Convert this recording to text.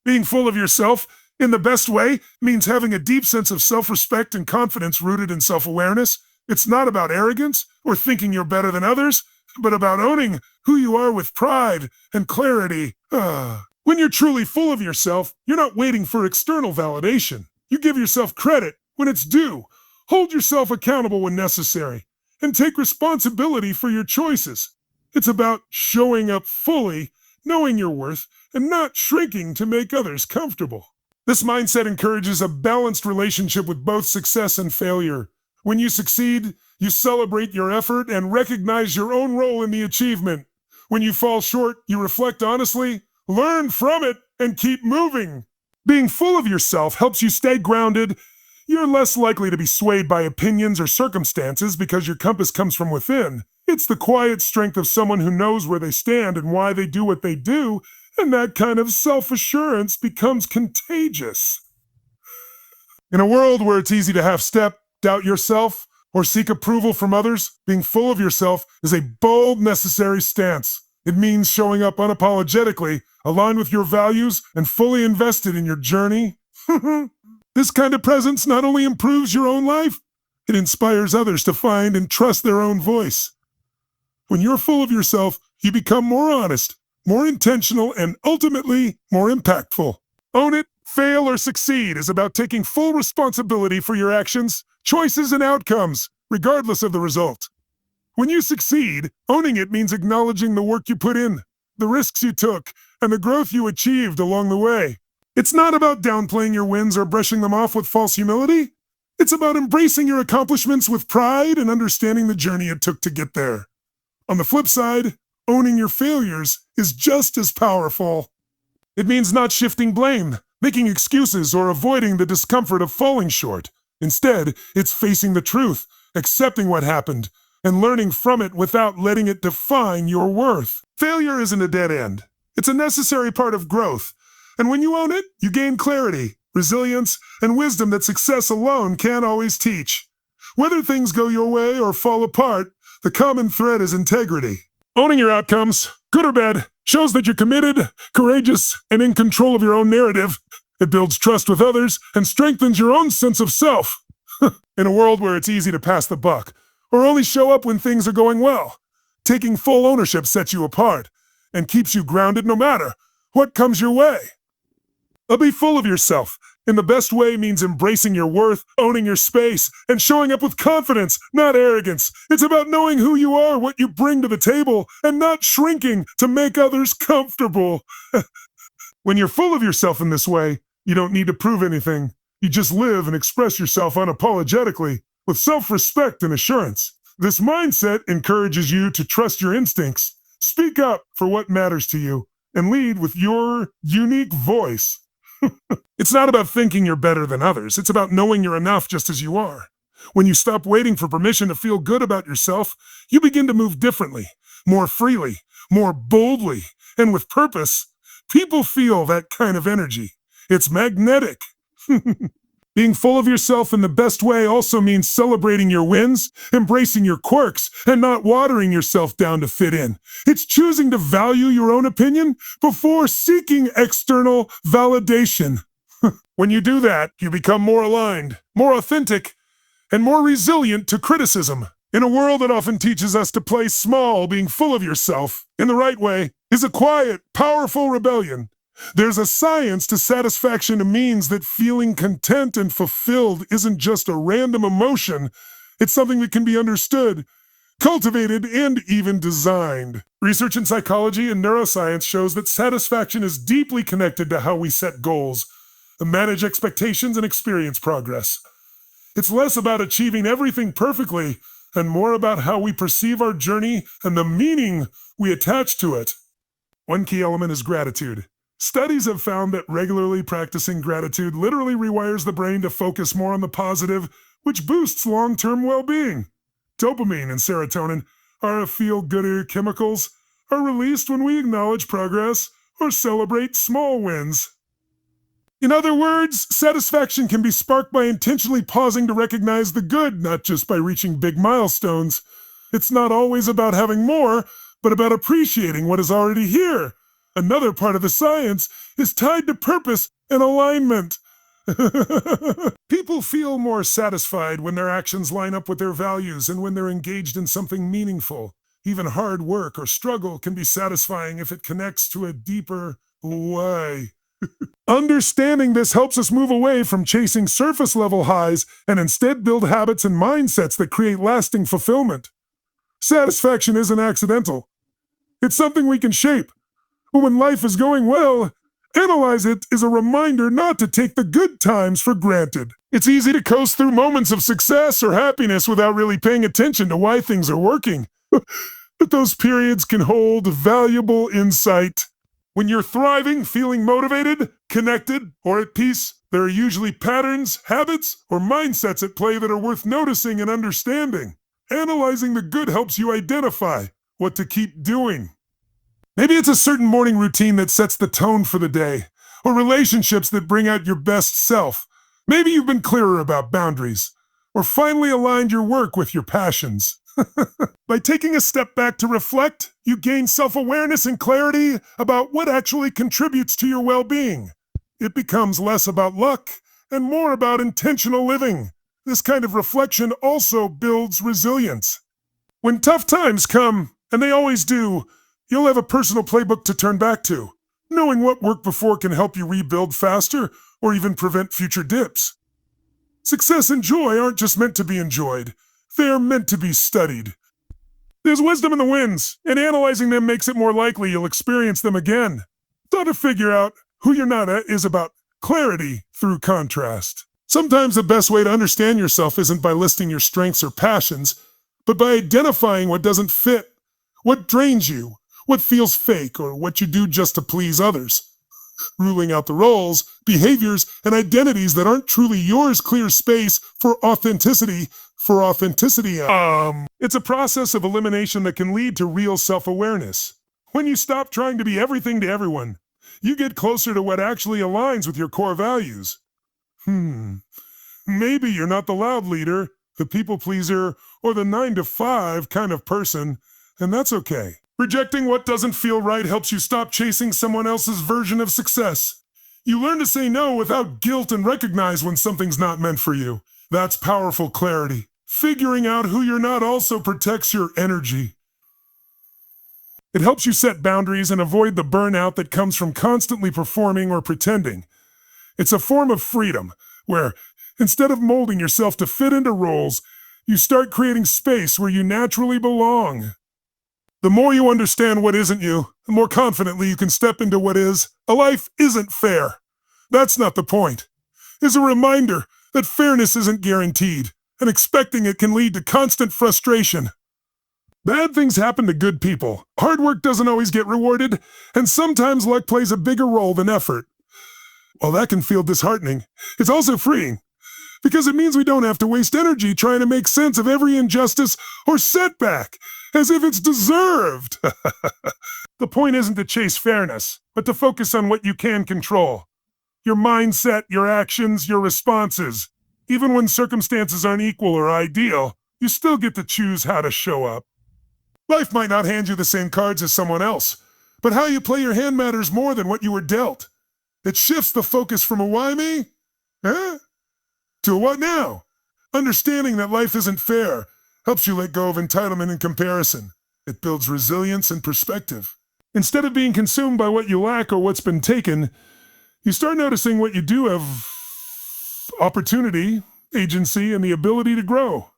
Being full of yourself in the best way means having a deep sense of self-respect and confidence rooted in self-awareness. It's not about arrogance or thinking you're better than others, but about owning who you are with pride and clarity. When you're truly full of yourself, you're not waiting for external validation. You give yourself credit when it's due, hold yourself accountable when necessary, and take responsibility for your choices. It's about showing up fully, knowing your worth, and not shrinking to make others comfortable. This mindset encourages a balanced relationship with both success and failure. When you succeed, you celebrate your effort and recognize your own role in the achievement. When you fall short, you reflect honestly, learn from it, and keep moving. Being full of yourself helps you stay grounded. You're less likely to be swayed by opinions or circumstances because your compass comes from within. It's the quiet strength of someone who knows where they stand and why they do what they do, and that kind of self-assurance becomes contagious. In a world where it's easy to half-step, doubt yourself, or seek approval from others, being full of yourself is a bold, necessary stance. It means showing up unapologetically, aligned with your values, and fully invested in your journey. This kind of presence not only improves your own life, it inspires others to find and trust their own voice. When you're full of yourself, you become more honest, more intentional, and ultimately more impactful. Own it, fail, or succeed is about taking full responsibility for your actions, choices, and outcomes, regardless of the result. When you succeed, owning it means acknowledging the work you put in, the risks you took, and the growth you achieved along the way. It's not about downplaying your wins or brushing them off with false humility. It's about embracing your accomplishments with pride and understanding the journey it took to get there. On the flip side, owning your failures is just as powerful. It means not shifting blame, making excuses, or avoiding the discomfort of falling short. Instead, it's facing the truth, accepting what happened, and learning from it without letting it define your worth. Failure isn't a dead end. It's a necessary part of growth. And when you own it, you gain clarity, resilience, and wisdom that success alone can't always teach. Whether things go your way or fall apart, the common thread is integrity. Owning your outcomes, good or bad, shows that you're committed, courageous, and in control of your own narrative. It builds trust with others and strengthens your own sense of self. In a world where it's easy to pass the buck, or only show up when things are going well, taking full ownership sets you apart and keeps you grounded no matter what comes your way. Be full of yourself. In the best way means embracing your worth, owning your space, and showing up with confidence, not arrogance. It's about knowing who you are, what you bring to the table, and not shrinking to make others comfortable. When you're full of yourself in this way, you don't need to prove anything. You just live and express yourself unapologetically, with self-respect and assurance. This mindset encourages you to trust your instincts, speak up for what matters to you, and lead with your unique voice. It's not about thinking you're better than others. It's about knowing you're enough just as you are. When you stop waiting for permission to feel good about yourself, you begin to move differently, more freely, more boldly, and with purpose. People feel that kind of energy. It's magnetic. Being full of yourself in the best way also means celebrating your wins, embracing your quirks, and not watering yourself down to fit in. It's choosing to value your own opinion before seeking external validation. When you do that, you become more aligned, more authentic, and more resilient to criticism. In a world that often teaches us to play small, being full of yourself in the right way is a quiet, powerful rebellion. There's a science to satisfaction. It means that feeling content and fulfilled isn't just a random emotion. It's something that can be understood, cultivated, and even designed. Research in psychology and neuroscience shows that satisfaction is deeply connected to how we set goals, manage expectations, and experience progress. It's less about achieving everything perfectly and more about how we perceive our journey and the meaning we attach to it. One key element is gratitude. Studies have found that regularly practicing gratitude literally rewires the brain to focus more on the positive, which boosts long-term well-being. Dopamine and serotonin, our feel-gooder chemicals, are released when we acknowledge progress or celebrate small wins. In other words, satisfaction can be sparked by intentionally pausing to recognize the good, not just by reaching big milestones. It's not always about having more, but about appreciating what is already here. Another part of the science is tied to purpose and alignment. People feel more satisfied when their actions line up with their values and when they're engaged in something meaningful. Even hard work or struggle can be satisfying if it connects to a deeper why. Understanding this helps us move away from chasing surface level highs and instead build habits and mindsets that create lasting fulfillment. Satisfaction isn't accidental, it's something we can shape. But when life is going well, analyze it as a reminder not to take the good times for granted. It's easy to coast through moments of success or happiness without really paying attention to why things are working. But those periods can hold valuable insight. When you're thriving, feeling motivated, connected, or at peace, there are usually patterns, habits, or mindsets at play that are worth noticing and understanding. Analyzing the good helps you identify what to keep doing. Maybe it's a certain morning routine that sets the tone for the day, or relationships that bring out your best self. Maybe you've been clearer about boundaries, or finally aligned your work with your passions. By taking a step back to reflect, you gain self-awareness and clarity about what actually contributes to your well-being. It becomes less about luck and more about intentional living. This kind of reflection also builds resilience. When tough times come, and they always do, you'll have a personal playbook to turn back to. Knowing what worked before can help you rebuild faster or even prevent future dips. Success and joy aren't just meant to be enjoyed. They are meant to be studied. There's wisdom in the wins, and analyzing them makes it more likely you'll experience them again. So to figure out who you're not at is about clarity through contrast. Sometimes the best way to understand yourself isn't by listing your strengths or passions, but by identifying what doesn't fit, what drains you, what feels fake, or what you do just to please others. Ruling out the roles, behaviors, and identities that aren't truly yours clears space for authenticity. It's a process of elimination that can lead to real self-awareness. When you stop trying to be everything to everyone, you get closer to what actually aligns with your core values. Maybe you're not the loud leader, the people pleaser, or the 9-to-5 kind of person, and that's okay. Rejecting what doesn't feel right helps you stop chasing someone else's version of success. You learn to say no without guilt and recognize when something's not meant for you. That's powerful clarity. Figuring out who you're not also protects your energy. It helps you set boundaries and avoid the burnout that comes from constantly performing or pretending. It's a form of freedom, where instead of molding yourself to fit into roles, you start creating space where you naturally belong. The more you understand what isn't you, the more confidently you can step into what is. A life isn't fair. That's not the point. It's a reminder that fairness isn't guaranteed, and expecting it can lead to constant frustration. Bad things happen to good people. Hard work doesn't always get rewarded, and sometimes luck plays a bigger role than effort. While that can feel disheartening, it's also freeing, because it means we don't have to waste energy trying to make sense of every injustice or setback, as if it's deserved. The point isn't to chase fairness, but to focus on what you can control. Your mindset, your actions, your responses. Even when circumstances aren't equal or ideal, you still get to choose how to show up. Life might not hand you the same cards as someone else, but how you play your hand matters more than what you were dealt. It shifts the focus from a why me? To a what now? Understanding that life isn't fair helps you let go of entitlement and comparison. It builds resilience and perspective. Instead of being consumed by what you lack or what's been taken, you start noticing what you do have: opportunity, agency, and the ability to grow.